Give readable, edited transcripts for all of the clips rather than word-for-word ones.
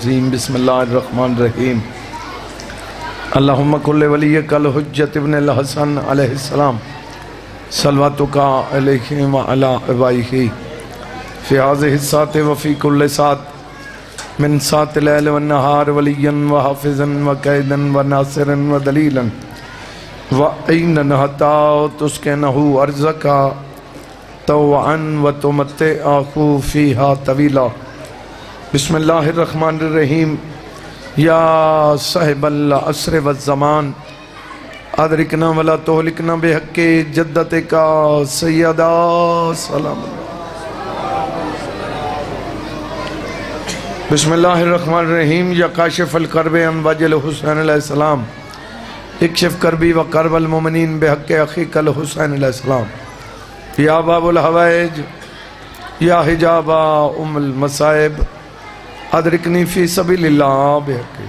الرجیم بسم اللہ الرحمن الرحیم اللہم کل ولیک الحجت ابن الحسن علیہ السلام صلواتک علیہ وعلی ابائہ فی هذه الساعة وفی کل ساعة من ساعة اللیل والنہار ولیا وحافظا وقیدا وناصرا ودلیلا وعینا حتی تسکنہ ارضکا طوعا وتمتعہ فیہا طویلا بسم اللہ الرحمن الرحیم یا صاحب العصر والزمان ادرکنا ولا تہلکنا بحق جدتک سیدہ سلام بسم اللہ الرحمن الرحیم یا کاشف الکرب عن وجه الحسین علیہ السلام اکشف کربی و کرب المؤمنین بحق اخیک الحسین علیہ السلام یا باب الحوائج یا حجاب ام المصائب ادرکنی فی سبیل اللہ بحق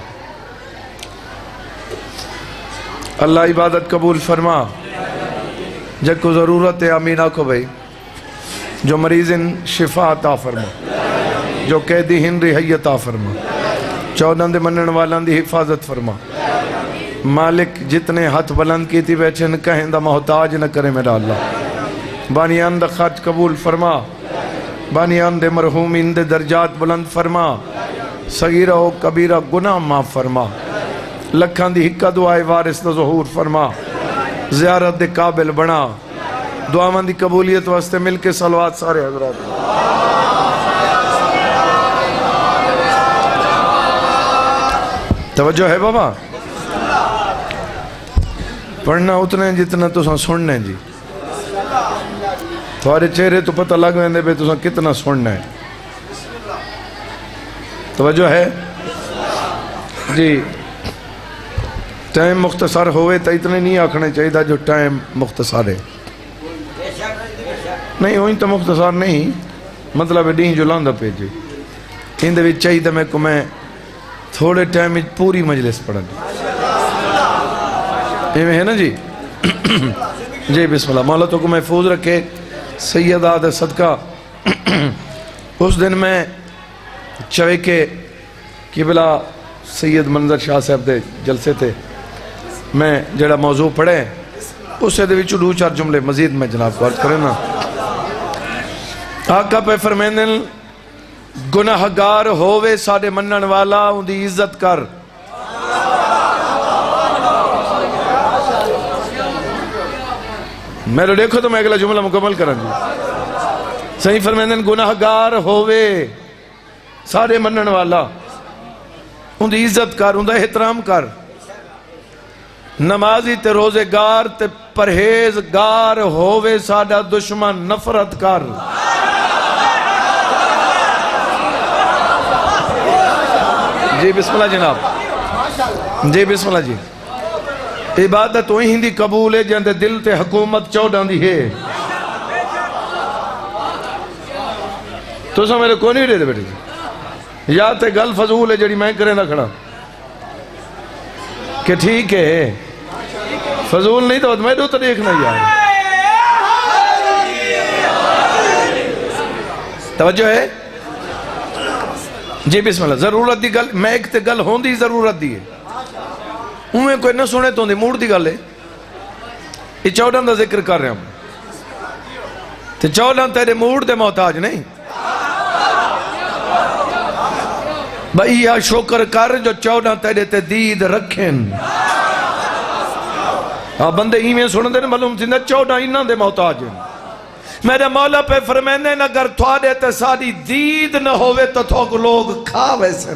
اللہ عبادت قبول فرما جب کو ضرورت ہے امین آکھو بھائی جو مریضن شفا عطا فرما جو قیدی ہن رہائی عطا فرما چودن دے منن والان دی حفاظت فرما مالک جتنے ہاتھ بلند کی تھی بیٹھن کہیں دا محتاج نہ کرے میرا اللہ بانیان دا خرچ قبول فرما بانیان دے مرحومین دے درجات بلند فرما صغیرہ و کبیرہ گناہ معاف فرما لکھان دی حکہ دعائے وارث دا ظہور فرما زیارت دے قابل بنا دعا مندی قبولیت واسطے مل کے صلوات سارے حضرات توجہ ہے بابا پڑھنا اتنے جتنا تو سننے جی تھوڑے چہرے تو پتہ لگ ویندے بے تو کتنا سننا ہے توجہ ہے جی ٹائم مختصر ہوئے تو اتنے نہیں آکھنے چاہیے جو ٹائم مختصر ہے نہیں ہوئی تو مختصر نہیں مطلب ڈین جو لاندہ پہ جی اندھے بھی چاہیے میں کو میں تھوڑے ٹائم میں پوری مجلس پڑھا یہ ہے نا جی جی بسم اللہ مولا تو کو محفوظ رکھے سیدہ دے صدقہ اس دن میں چوے کے قبلہ سید منظر شاہ صاحب دے جلسے تھے میں جڑا موضوع پڑھے اسے دے وچو دو چار جملے مزید میں جناب کو عرض کریں نا آقا پہ فرمیندن گناہگار ہووے ساڑے منن والا ان دی عزت کر میرے دیکھو تو میں اگلا جملہ مکمل کریں جی صحیح فرمیندن گناہگار ہووے ساڑے منن والا ان دی عزت کر ان دا احترام کر نمازی تے روزگار تے پرہیزگار ہووے ساڑا دشمن نفرت کر جی بسم اللہ جناب جی بسم اللہ جی عبادت وہی ہندی قبول ہے جاندے دل تے حکومت چودان دی ہے تو سا میرے کو نہیں دے دے بیٹے جی یا تے گل فضول ہے جڑی میں کریں نہ کھڑا کہ ٹھیک ہے فضول نہیں تو میں دو تو دیکھنا یار توجہ ہے جی بسم اللہ ضرورت دی گل میں ایک تے گل ہون دی ضرورت دی ہے انہیں کوئی نہ سنے تو دی موڑ دی گل ہے یہ چودن دا ذکر کر رہے ہیں تے چودن تیرے موڑ دے محتاج نہیں بھائی یا شکر کر جو چودن تیرے تے دید رکھیں بندے ایمیں سنن دے معلوم تھی چودن انہاں دے محتاج ہیں میرے مولا پہ فرمیندن اگر تھوڑے تے ساری دید نہ ہوئے تو تھوک لوگ کھا ویسے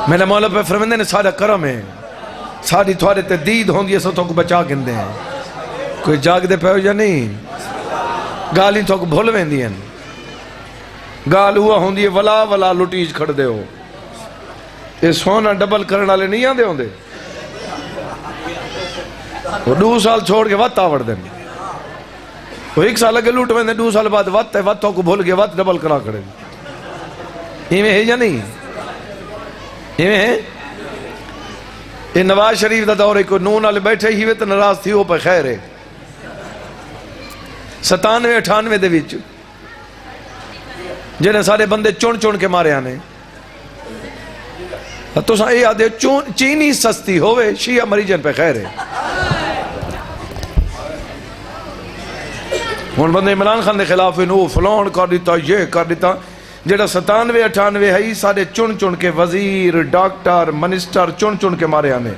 میرے مولا پہ فرمیندن سارا کرم ہے ساری تھوڑے تے دید ہوں گی سو تھوک بچا گندے ہیں کوئی جاگ دے پہ ہو یا نہیں گالی تھوک بھول ویندی ہیں گال ہوا ہوں دی ولا ولا لٹیج کھڑ دے ہو یہ سونا ڈبل کرنا لے نہیں آن دے ہوں دے وہ 2 سال چھوڑ کے وقت آوڑ دیں وہ 1 سال لگے لوٹ میں 2 سال بعد وقت ہے وقتوں کو بھول کے وقت ڈبل کرا کریں یہ میں ہے یا نہیں یہ میں ہے یہ نواز شریف دا دور ہے کوئی نون والے بیٹھے ہی ہوئے تو ناراض تھی وہ پہ خیر ہے 97 98 دے وچ جنہیں سارے بندے چون چون کے مارے آنے. تو ساں یہ آدھے چینی سستی ہوئے شیعہ مریجن پہ خیر ہے. ہون بندے عمران خان دے خلاف انہوں فلان کر دیتا یہ کر دیتا. جڑا 97-98 ہے سارے چن چن کے وزیر ڈاکٹر منسٹر چن چن کے مارے آنے.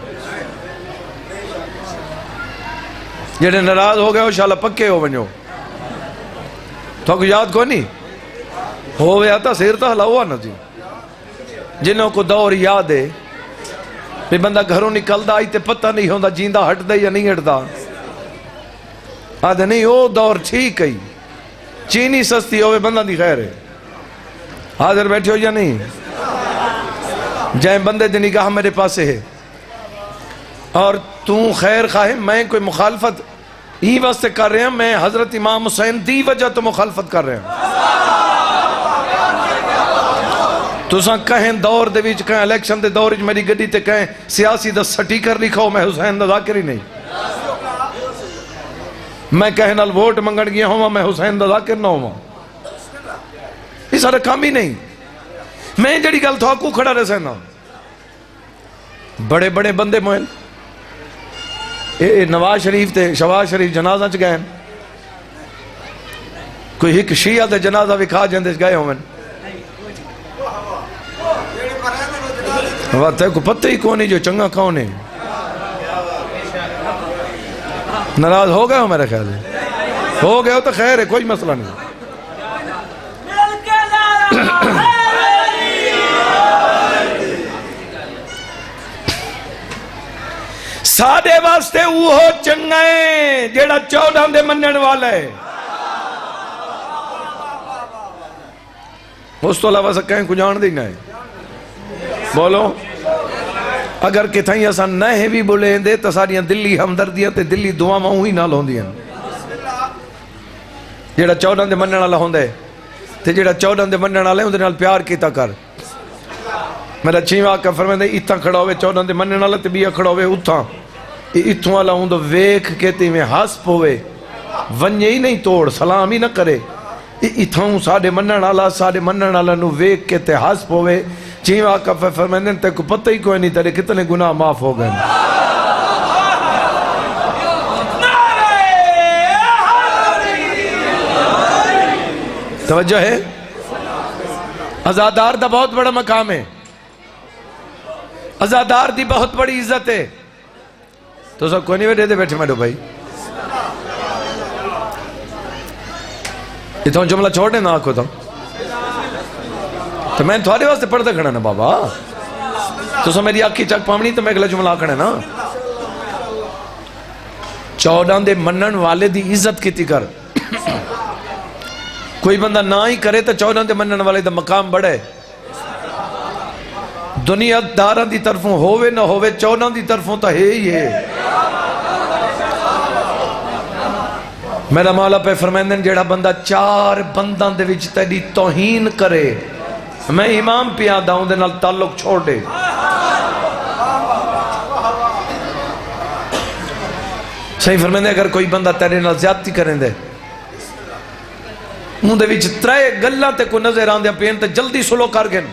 جڑے ناراض ہو گئے ہو شالا پکے ہو ونجو. تو کو یاد کو نہیں ہوئے آتا سیر تا ہلا ہوا نا جی. جنہوں کو دور یاد ہے بھی بندہ گھروں نکلدا آئی تے پتہ نہیں ہوندہ جیندہ ہٹ دے یا نہیں ہٹ دا. آدھے نہیں وہ دور ٹھیک ہے چینی سستی ہوئے بندہ دی خیر ہے. حاضر بیٹھے ہو یا نہیں؟ جائیں بندے دی نگاہ میرے پاس ہے اور تو خیر خواہ میں کوئی مخالفت ہی واسطے کر رہے ہیں. میں حضرت امام حسین دی وجہ تو مخالفت کر رہے ہیں. تو ساں کہیں دور دے ویچ کہیں الیکشن دے دور میری گڈی تے کہیں سیاسی دا سٹیکر لکھو میں حسین دا ذاکر ہی نہیں. میں کہیں نال ووٹ منگڑ گیا ہوں میں حسین دا ذاکر نہ ہوں. یہ سارا کام ہی نہیں. میں جڑی گل تھا کو کھڑا رہ سینا بڑے بڑے بندے موہن نواز شریف تے شواز شریف جنازہ چ گئے کوئی ایک شیعہ دے جنازہ وکھا جندے گئے ہوئے تے کو پتہ ہی کون ہے جو چنگا کون ہے. ناراض ہو گئے ہو میرے خیال ہے ہو گئے ہو تو خیر ہے کوئی مسئلہ نہیں. ساڑے واسطے وہ چنگا ہے جیڑا 14 دے منن والا ہے. اس تو علاوہ سکیں کو جان دینا ہے. بولو اگر کتھائیں ایسا نہ بھی بولے دے تو ساڑیاں دلی ہمدردیاں تے دلی دعاں وہی نہ لوں دیاں. جیڑا 14 دے منن والا ہوندے تے جیڑا 14 دے منن والا ہے اندھے نال پیار کیتا کر. میرا چھیواں کا فرمائے دے اتھاں کھڑا ہوئے 14 دے منن والا تے بیا کھڑا ہوئے اتھاں اتھوں والا ہوں تو ویکھ کہتے میں ہسپ ہوئے ونجے ہی نہیں توڑ سلام ہی نہ کرے. اتھوں ساڑے منن والا نو ویکھ کہتے ہسپ ہوئے. چیواں کا فرمائے تے کو پتہ ہی کوئی نہیں تیرے کتنے گناہ معاف ہو گئے. توجہ ہے عزادار دا بہت بڑا مقام ہے. عزادار دی بہت بڑی عزت ہے. تو سب کوئی نہیں دے بیٹھے میڈو بھائی اتنا جملہ چھوڑنے نہ آکھو تو میں تھوڑے واسطے پڑھتا کھڑا نا بابا. تو سب میری آنکھی چک پامنی تو میں اگلا جملہ آکھڑا نا 14 دے منن والے دی عزت کیتی کر. کوئی بندہ نہ ہی کرے تو 14 دے منن والے دا مقام بڑھے. دنیا داران دی طرفوں ہووے نہ ہووے 14 دی طرفوں تا ہے ہی ہے. میرا مولا پہ فرمائندن جیڑا بندہ 4 بندان دے وچ تیری توہین کرے میں امام پیاں داؤں دے نال تعلق چھوڑ دے. صحیح فرمائندے اگر کوئی بندہ تیرے نال زیادتی کریں دے مون دے وچ 3 گلاں تے کو نظر آندے پین تے جلدی سلو کر گن.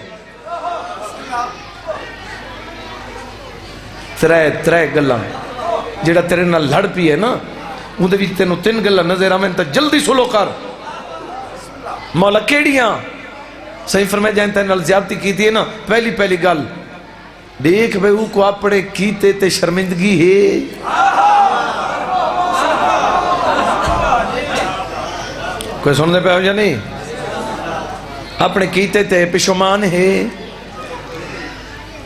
3 گلاں جیڑا تیرے نال لڑ پی ہے نا ان دے وچ تینوں 3 گلاں نظر آویں تے جلدی سلو کر. مولا کیڑیاں صحیح فرمائے جائیں تے نال زیادتی کیتی ہے نا پہلی گل دیکھ بھئی کو اپنے کیتے تے شرمندگی ہے. کوئی سن دے پہ ہو یا نہیں اپنے کیتے تے پشمان ہے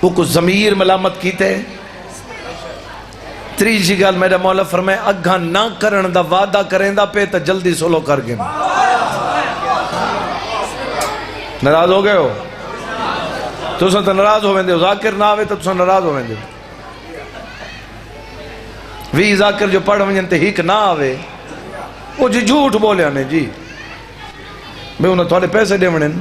وہ کو ضمیر ملامت کیتے. 3 گل میرا مولا فرمائے اگھا نہ کرن دا وعدہ کریں دا پہ تا جلدی سولو کر گئے. ناراض ہو گئے ہو تو سن تو ناراض ہو ویندے ہو. ذاکر نہ آوے تو سن ناراض ہو ویندے وی ذاکر جو پڑھ ونجن تے ہیک نہ آوے وہ جی جھوٹ بولے آنے جی میں انہوں تھوڑے پیسے دے ونن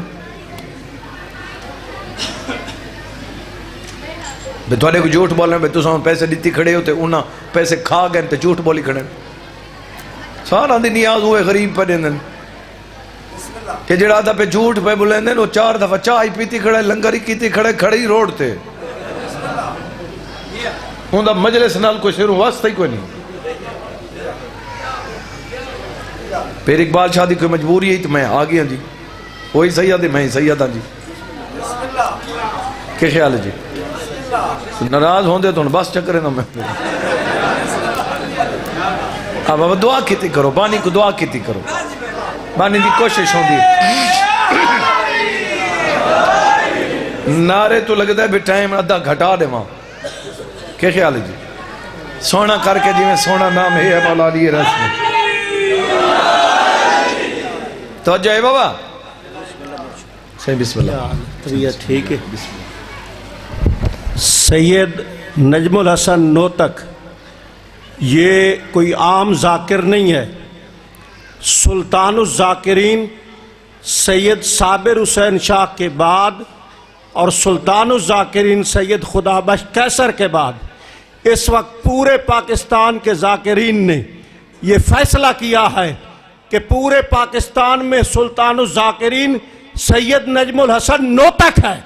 بے تھوڑے کو جھوٹ بولنے بے تو سن پیسے دیتی کھڑے ہوتے انہاں پیسے کھا گئے تے جھوٹ بولی کھڑے سارا دی نیاز ہوئے غریب پہ دیں کہ جڑا دا پہ جھوٹ پہ بلیں دیں وہ 4 دفعہ چاہ ہی پیتی کھڑے لنگر ہی کیتی کھڑے کھڑی روڈ تے ہوں دا مجلس نال کوئی شروع واسطہ ہی کوئی نہیں. پھر اقبال شاہ دی کوئی مجبوری ہے تو میں آ گیا جی وہی سید ہے میں ہی سید ہاں جی. کیا خیال ہے جی ناراض ہوں دے تو بس چکرے نا میں اب دعا کیتی کرو بانی کو دعا کیتی کرو بانی دی کوشش ہوں دی نعرے تو لگتا ہے بھی ٹائم ادھا گھٹا دے ماں. کیا خیال ہے جی سونا کر کے جی میں سونا نام ہے مولا علی رسم توجہ ہے بابا صحیح بسم اللہ طبیعت ٹھیک ہے. سید نجم الحسن نوتک یہ کوئی عام ذاکر نہیں ہے. سلطان الذاکرین سید صابر حسین شاہ کے بعد اور سلطان الذاکرین سید خدا بخش قیصر کے بعد اس وقت پورے پاکستان کے ذاکرین نے یہ فیصلہ کیا ہے کہ پورے پاکستان میں سلطان الذاکرین سید نجم الحسن نوتک ہے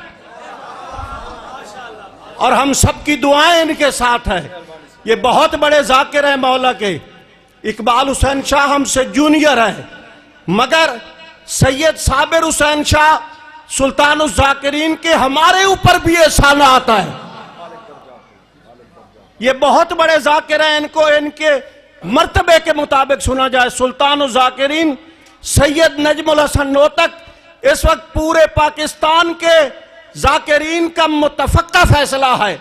اور ہم سب کی دعائیں ان کے ساتھ ہیں. یہ بہت بڑے ذاکر ہیں مولا کے. اقبال حسین شاہ ہم سے جونیئر ہے مگر سید صابر حسین شاہ سلطان الذاکرین کے ہمارے اوپر بھی احسان آتا ہے. یہ بہت بڑے ذاکر ہیں ان کو ان کے مرتبے کے مطابق سنا جائے. سلطان الذاکرین سید نجم الحسن نوتک اس وقت پورے پاکستان کے ذاکرین کا متفقہ فیصلہ ہے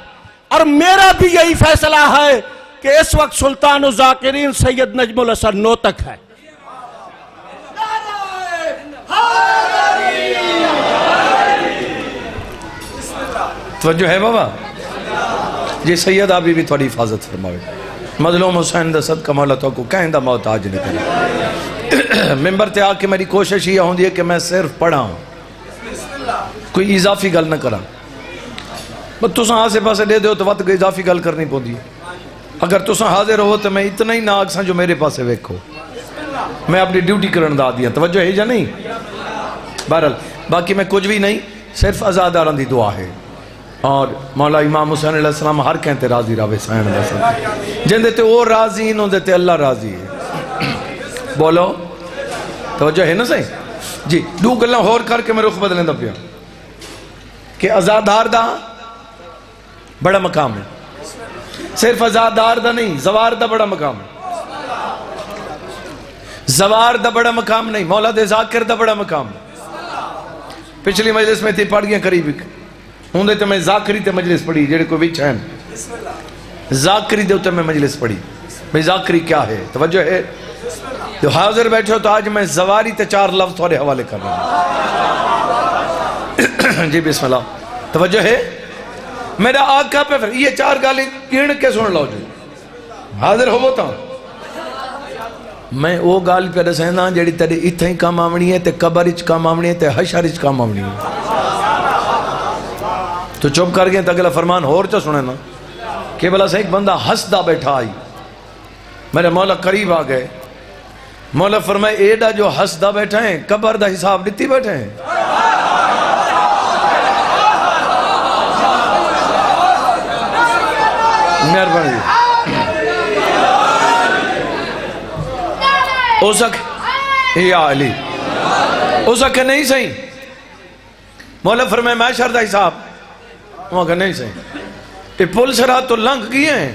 اور میرا بھی یہی فیصلہ ہے کہ اس وقت سلطان الذاکرین سید نجم الحسن نوتک ہے. توجہ ہے بابا جی سید آبی بھی تھوڑی حفاظت فرماوے. مظلوم حسین دا صدقہ مولا تو کو کہیں دا محتاج نہیں کرے. ممبر تے آ کے میری کوشش یہ ہوندی ہے کہ میں صرف پڑھا ہوں کوئی اضافی گل نہ کرا. بس تساں آسے پاسے دے دیو تو وقت کوئی اضافی گل کرنی پوندی. اگر تساں حاضر ہو تو میں اتنا ہی ناک ساں جو میرے پاسے ویکھو میں اپنی ڈیوٹی کرن دا دیا. توجہ ہے یا نہیں؟ بہرحال باقی میں کچھ بھی نہیں صرف آزاداراں دی دعا ہے اور مولا امام حسین علیہ السلام ہر کہتے راضی راوے سائن علیہ السلام جن دیتے وہ راضی انہوں دیتے اللہ راضی ہے. بولو توجہ ہے نا صحیح جی. دو گلہ ہور کر کے میں رخ بدلیں دا پیا کہ آزادار دا بڑا مقام ہے. صرف آزادار دا نہیں زوار دا بڑا مقام ہے. زوار دا بڑا مقام نہیں مولا دے ذاکر دا بڑا مقام ہے. پچھلی مجلس میں تھی پڑھ گیا قریب ہوں دے تو میں ذاکری تے مجلس پڑھی جڑے کوئی بچ ہیں ذاکری دے تو میں مجلس پڑھی بھئی ذاکری کیا ہے. توجہ ہے جو حاضر بیٹھے ہو تو آج میں زواری تے 4 لفظ تھوڑے حوالے کر رہا ہوں. جی بسم اللہ. توجہ ہے میرا آقا پہ یہ 4 گالی گن کے سن لو جو حاضر ہو تا میں وہ گال پہ رسینا جڑی تیرے اتھا ہی کام آمنی ہے تے قبر اچ کام آمنی ہے تے حشر اچ کام آمنی ہے. تو چپ کر گئے تو اگلا فرمان ہور چا سنے نا کہ بلا سے ایک بندہ ہسدہ بیٹھا آئی میرے مولا قریب آ گئے. مولا فرمائے ایڈا جو ہسدہ بیٹھا ہیں قبر دا حساب دیتی بیٹھے ہیں. مہربانی او سکھ یا علی او سکھ نہیں صحیح. مولا فرمائے معاشر دا حساب وہاں کہ نہیں صحیح. یہ پل سرات تو لنگ گئے ہیں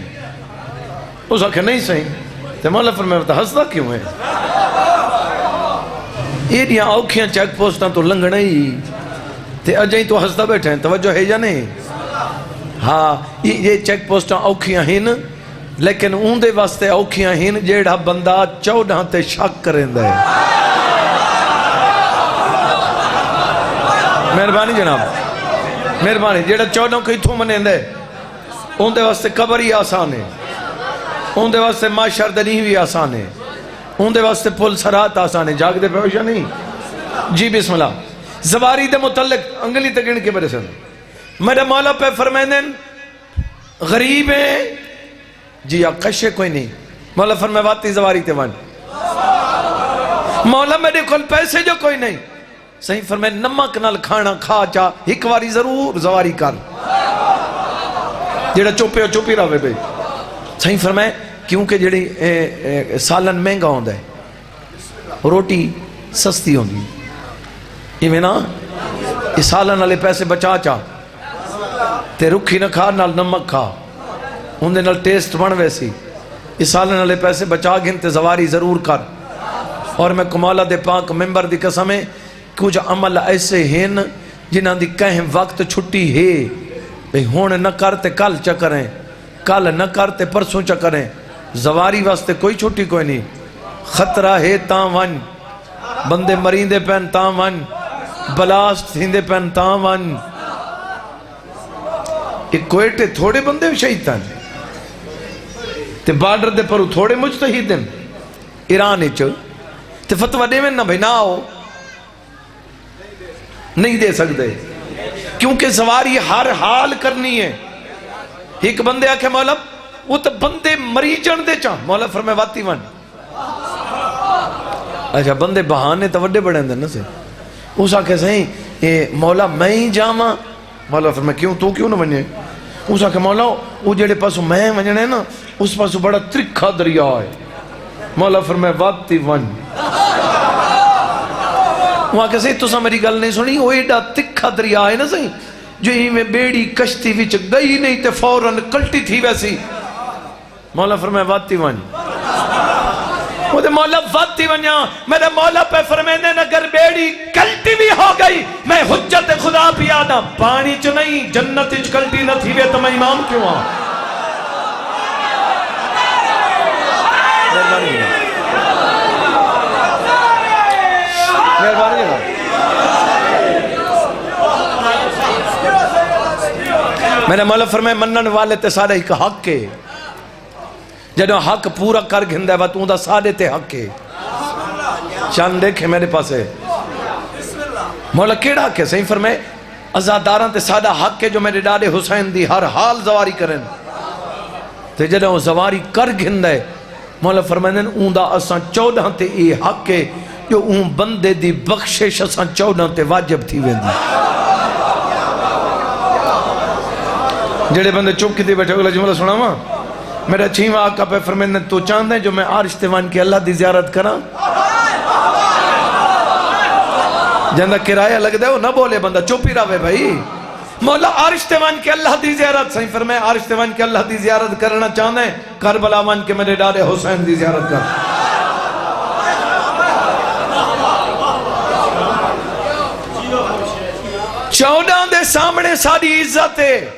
اس آکھے نہیں صحیح. تو مولا فرمائے بتا ہستا کیوں ہے یہ دیا اوکھیاں چیک پوسٹاں تو لنگنا ہی تے اجائیں تو ہستا بیٹھے ہیں. توجہ ہے یا نہیں؟ ہاں یہ چیک پوسٹاں اوکھیاں ہیں لیکن اون دے واسطے اوکھیاں ہیں جیڑا بندہ 14 تے شک کریں دے. مہربانی جناب مہربانی جیڑا 14 کو اتھوں منیں دے ان دے واسطے قبر ہی آسان ہے ان دے واسطے معاشر دنی بھی آسان ہے ان دے واسطے پل سرات آسان ہے. جاگ دے پہوشا نہیں. جی بسم اللہ. زواری دے متعلق انگلی تگن کے برسن میرا مولا پہ فرمائن غریب ہیں جی آپ قشے کوئی نہیں. مولا فرمائے واتی زواری تے وان مولا میرے کل پیسے جو کوئی نہیں صحیح فرمائے نمک نال کھانا کھا چا ایک واری ضرور زواری کر جیڑا چوپے ہو چوپی رہے بھئی صحیح فرمائے کیونکہ جیڑی سالن مہنگا ہوندہ ہے روٹی سستی ہوندی یہ میں نا یہ سالن والے پیسے بچا چا تے رکھی نہ کھا نال نمک کھا اندے نال ٹیسٹ بن ویسی یہ سالن والے پیسے بچا گھن تے زواری ضرور کر اور میں کمالہ دے پاک ممبر دی قسمیں کچھ عمل ایسے ہیں جنہاں دی کہیں وقت چھٹی ہے بھئی ہون نہ کرتے کل چکریں کل نہ کرتے پرسوں چکریں زواری واسطے کوئی چھٹی کوئی نہیں خطرہ ہے تاں ون بندے مریندے پین تاں ون بلاسٹ تھیندے پین تاں ون ایک کوئٹے تھوڑے بندے شہید تھا تے بارڈر دے پرو تھوڑے مجتہید ہیں ایران اچھ تے فتوہ دے میں نہ بھئی نہ آؤ نہیں دے سکتے کیونکہ زواری ہر حال کرنی ہے ایک بندے آکھے مولا وہ تو بندے مری جن دے چاہ مولا فرمائے واتی ون اچھا بندے بہانے تو وڈے بڑے اندر نا سے اس آکھے صحیح مولا میں ہی جاما مولا فرمائے کیوں تو کیوں نہ بنیے اس آکھے مولا وہ جڑے پاسو میں ونجنے نا اس پاسو بڑا ترکھا دریا ہے مولا فرمائے واتی ون وہاں کہ صحیح تو سا میری گل نہیں سنی وہ ایڈا تکھا دریا ہے نا صحیح جو ہی میں بیڑی کشتی وچ گئی نہیں تے فوراں کلٹی تھی ویسی مولا فرمائے واتی ون وہ دے مولا واتی ونیا میرے مولا پہ فرمینے اگر بیڑی کلٹی بھی ہو گئی میں حجت خدا بھی آدھا پانی چ نہیں جنت چ کلٹی نہ تھی وے تو میں امام کیوں ہاں میرے مولا فرمائے منن والے تے سارے ایک حق کے جنہوں حق پورا کر گھندہ ہے تو دا سارے تے حق کے چاند دیکھے میرے پاس ہے مولا کیڑا حق ہے صحیح فرمائے ازاداران تے سادہ حق کے جو میرے ڈاڈے حسین دی ہر حال زواری کریں تے جنہوں زواری کر گھندہ ہے مولا فرمائے اون دا اساں 14 تے اے حق کے جو اون بندے دی بخشش اساں 14 تے واجب تھی ویندی جڑے بندے چپ کی تھی بیٹھے اگلا جملہ سنا ماں میرا چھیوہ آقا پہ فرمینے تو چاند ہے جو میں عرش تیوان کی اللہ دی زیارت کرا جندہ کرایہ لگ دے وہ نہ بولے بندہ چپ ہی رہے بھائی مولا عرش تیوان کی اللہ دی زیارت صحیح فرمائے عرش تیوان کی اللہ دی زیارت کرنا چاند ہے کربلا وان کے میرے ڈاڈے حسین دی زیارت کر 14 دے سامنے ساری عزت ہے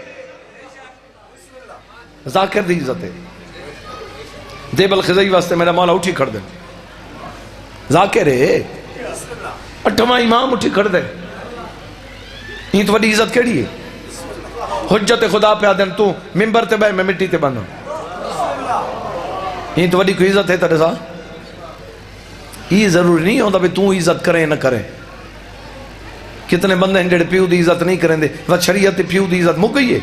ذاکر دی عزت ہے دیب الخزائی واسطے میرا مولا اٹھی کھڑ دے ذاکر ہے 8واں امام اٹھی کھڑ دے یہ تو بڑی عزت کیڑی ہے حجت خدا پہ آدن تو ممبر تے بھائی میں مٹی تے بنو یہ تو بڑی کوئی عزت ہے ترے سا یہ ضروری نہیں ہوتا بھی تو عزت کریں نہ کریں کتنے بندے ہیں جڑے پیو دی عزت نہیں کریں دے وہ شریعت پیو دی عزت مک گئی ہے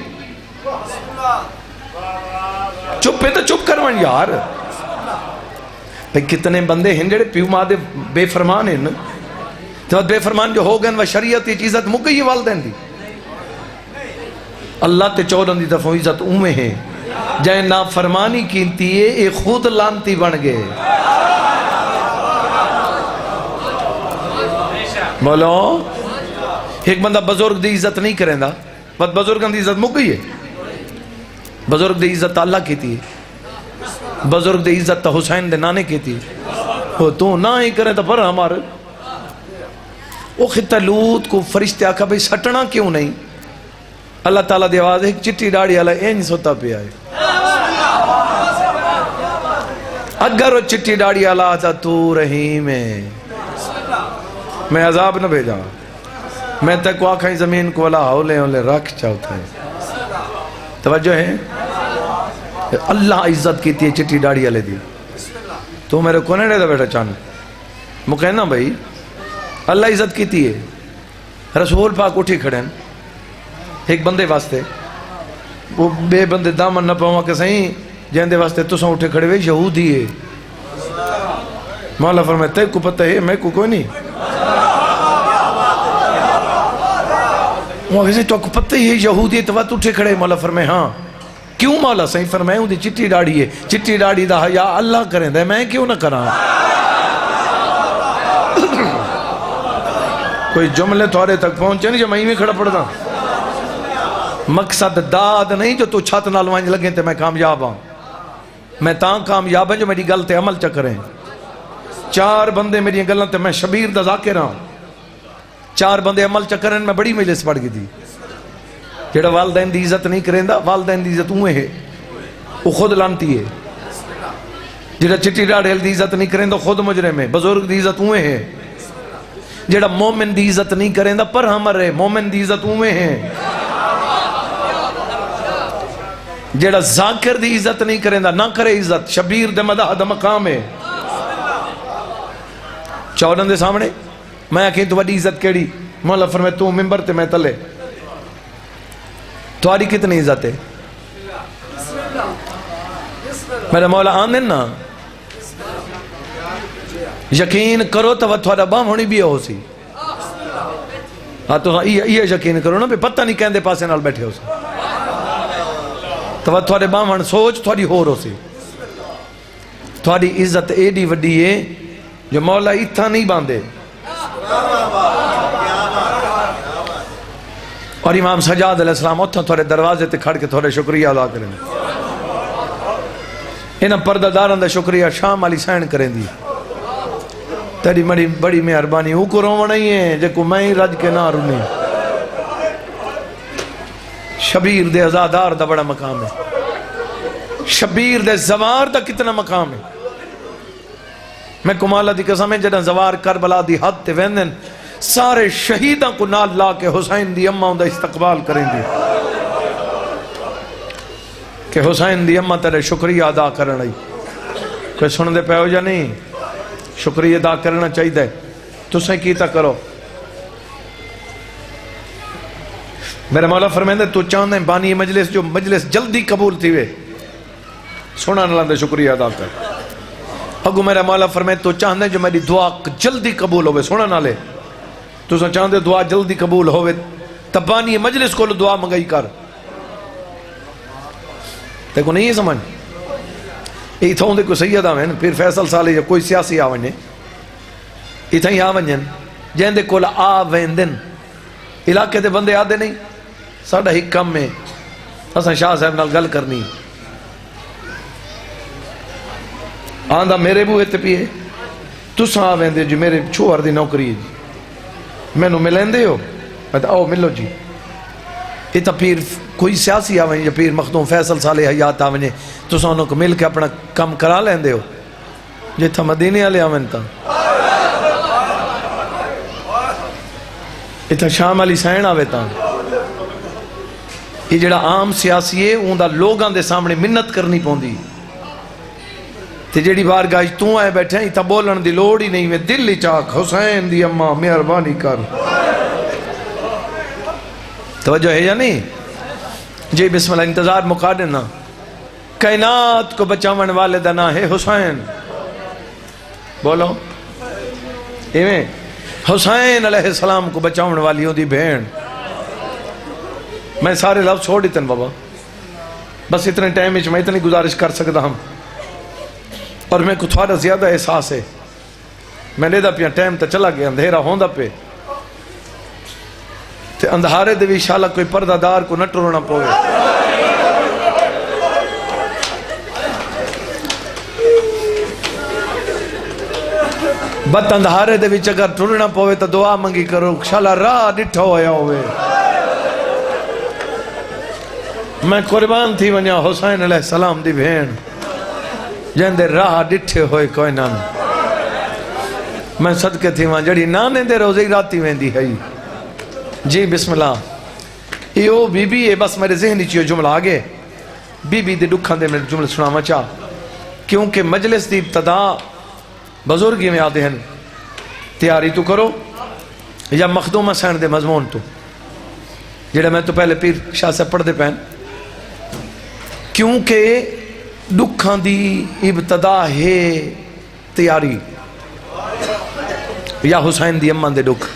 چپ پہ تو چپ کروان یار کتنے بندے ہیں جڑے پیو ماں دے بے فرمان ہیں تو بے فرمان جو ہو گئے وہ شریعت عزت مک گئی والدین دی اللہ تے 14 دی دفعہ عزت اومے ہیں جائے نا فرمانی کینتی ہے ایک خود لانتی بن گئے بولو ایک بندہ بزرگ دی عزت نہیں کریں دا بس بزرگاں دی عزت مک گئی ہے بزرگ دی عزت اللہ کی تھی بزرگ دی عزت تا حسین دے نانے کی تھی تو نہ ہی کرے تو پر ہمارے وہ خطہ لوت کو فرشتے آکھا بھئی سٹنا کیوں نہیں اللہ تعالیٰ دی آواز ایک چٹی ڈاڑی اللہ این سوتا پہ آئے اگر وہ چٹی ڈاڑی اللہ آتا تو رحیم ہے میں عذاب نہ بھیجا میں تک واقعی زمین کو اللہ ہولے ہولے رکھ چاہتا ہے توجہ ہے اللہ عزت کی تھی چٹی ڈاڑی والے دی تو میرے کونے رہتا بیٹا چاند مکہنا بھائی اللہ عزت کی تھی ہے رسول پاک اٹھی کھڑے ہیں ایک بندے واسطے وہ بے بندے دامن نہ پاؤں کہ صحیح جہاں دے واسطے تو ساں اٹھے کھڑے ہوئے یہودی ہے مولا فرمائے تے کو پتہ ہے میں کو کوئی نہیں ویسے تو کو پتہ ہی ہے یہودی تو اٹھے کھڑے. مولا فرمائے ہاں. کیوں مولا صحیح فرمائے ہوں دی چٹی ڈاڑی ہے, چٹی ڈاڑی دا حیا اللہ کریں دے, میں کیوں نہ کراں. کوئی جملے تھوڑے تک پہنچے نہیں جو میں ہی کھڑا پڑتا. مقصد داد نہیں جو تو چھت نال وانج لگیں تے میں کامیاب ہوں. میں تاں کامیاب ہوں جو میری گل تے عمل چ کریں. 4 بندے میری گلاں تے میں شبیر دا ذاکر ہوں. 4 بندے عمل چ کرن میں بڑی مجلس پڑھ گئی تھی. جڑا والدین دی عزت نہیں کریندا, والدین دی عزت اوے ہے, وہ خود لانتی ہے. جڑا چٹی ڈاڑھل دی عزت نہیں کریندا خود مجرم ہے. بزرگ دی عزت اوے ہے. جڑا مومن دی عزت نہیں کریندا پر ہمر ہے, مومن دی عزت اوے ہے. جڑا ذاکر دی عزت نہیں کریندا نہ کرے عزت, شبیر دے مدح دا مقام ہے. 14 دے سامنے میں آکھیں تو وڈی عزت کیڑی. مولا فرمائے تو ممبر تے میں تلے. تمہاری کتنی عزت ہے؟ میرے مولا آندن نا یقین کرو تو تھوڑا بام ہونی بھی ہو سی. ہاں تو یہ یقین کرو نا پتہ نہیں کہندے پاسے نال بیٹھے ہو سی تو تھوڑے بام ہن سوچ تھوڑی ہور ہو سی. تھوڑی عزت ایڈی وڈی ہے جو مولا اتھا نہیں باندے. اور امام سجاد علیہ السلام اتھا تھوڑے دروازے تے کھڑ کے تھوڑے شکریہ ادا کریں. انہاں پردہ داران دا شکریہ شام علی سین کریں دی. تیری بڑی مہربانی او کو رونا ہی ہے جے کو میں ہی رج کے نہ رونی. شبیر دے ازادار دا بڑا مقام ہے. شبیر دے زوار دا کتنا مقام ہے. میں کمالہ دی قسم ہے جدہ زوار کربلا دی حد تے ویندن سارے شہیداں کو نال لا کے حسین دی اممہ دا استقبال کریں دی کہ حسین دی اممہ تیرے شکریہ ادا کرنا ہی. کوئی سن دے پہ ہو جا نہیں, شکریہ ادا کرنا چاہی دے. تو سے کیتا کرو. میرے مولا فرمائندے تو چاندیں بانی مجلس جو مجلس جلدی قبول تھی وے سونا نہ دے شکریہ ادا کر. اگو میرے مولا فرمائے تو چاندیں جو میری دعا جلدی قبول ہوئے سونا نہ لے. تو سا چاندے دعا جلدی قبول ہوئے تب بانی مجلس کو دعا منگائی کر. دیکھو نہیں سمجھ ایتھا ہوندے کوئی سید آویں پھر فیصل سالے یا کوئی سیاسی آویں ایتھا ہی آویں جہندے کول آویں علاقے دے بندے آدھے نہیں ساڑھا ہی کم میں اساں شاہ صاحب نال گل کرنی آندہ میرے بوئے تے پیئے تو ساں آویں دے جو میرے چھوڑ دی نوکری جی میں نو ملیں دے ہو میں تو آؤ ملو جی. ایتا پیر کوئی سیاسی آویں یا پیر مخدوم فیصل صالح حیات آویں تو سانوں کو مل کے اپنا کم کرا لیں دے ہو جی تھا مدینے آلے آویں تا ایتا شام علی سین آویں تا. یہ جڑا عام سیاسی ہے اون دا لوگاں دے سامنے منت کرنی پوندی تے جڑی بارگاہ تو آئے بیٹھے ہیں تا بولن دی لوڑ ہی نہیں میں دل ہی چاک حسین دی اماں مہربانی کر. توجہ ہے یا نہیں جی بسم اللہ انتظار مکا دینا. کائنات کو بچاون والے دا نام ہے حسین. بولو ایویں حسین علیہ السلام کو بچاون والی ہوں دی بہن. میں سارے لفظ چھوڑ دیتن بابا بس اتنے ٹائم میں اتنی گزارش کر سکتا ہم اور میں کو تھوڑا زیادہ احساس ہے میں لے دا پیا ٹائم تا چلا گیا اندھیرا ہوندہ پہ تے اندھارے دے بھی انشاءاللہ کوئی پردہ دار کو نہ ٹرونا پوے. بت اندھارے دے بھی اگر ٹرنا پوے تو دعا منگی کرو انشاءاللہ راہ ڈٹھا ہویا ہوئے. میں قربان تھی ونیا حسین علیہ السلام دی بہن جہندے راہ ڈٹھے ہوئے کوئی نام میں صدقے تھی وہاں جڑی نانے دے روزے راتی ویندی ہے. جی بسم اللہ یہ بی بی ہے بس میرے ذہنی چیو جملہ آگے بی بی دے دکھان دے میرے جملہ سنا مچا کیونکہ مجلس دی ابتدا بزرگی میں آدھے ہیں تیاری تو کرو یا مخدومہ سین دے مضمون تو جڑا میں تو پہلے پیر شاہ سے پڑھ دے پہن کیونکہ دکھان دی ابتدا ہے تیاری یا حسین دی اماں دے دکھ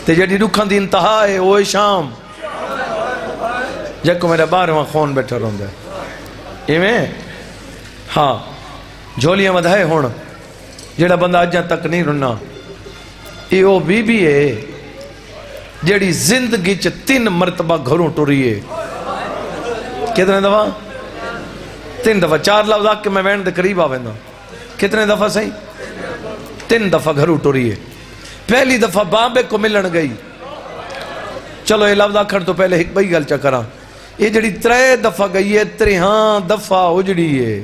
تے جڑی دکھان دی انتہا ہے وہ شام جکو میرا 12واں خون بیٹھا رہندا ہے ایویں ہاں جھولیاں ودھائے ہون جیڑا بندہ اجاں تک نہیں رنا یہ وہ بی بی ہے جیڑی زندگی چ 3 مرتبہ گھروں ٹری ہے کتنے دفعہ 3 دفعہ 4 لفظ آ کے میں وین دے قریب آویندا کتنے دفعہ صحیح 3 دفعہ گھروں ٹری ہے پہلی دفعہ بابے کو ملن گئی چلو یہ لفظ آکھن تو پہلے ایک بئی گل چا کراں یہ جڑی 3 دفعہ گئی ہے 3 دفعہ اجڑی ہے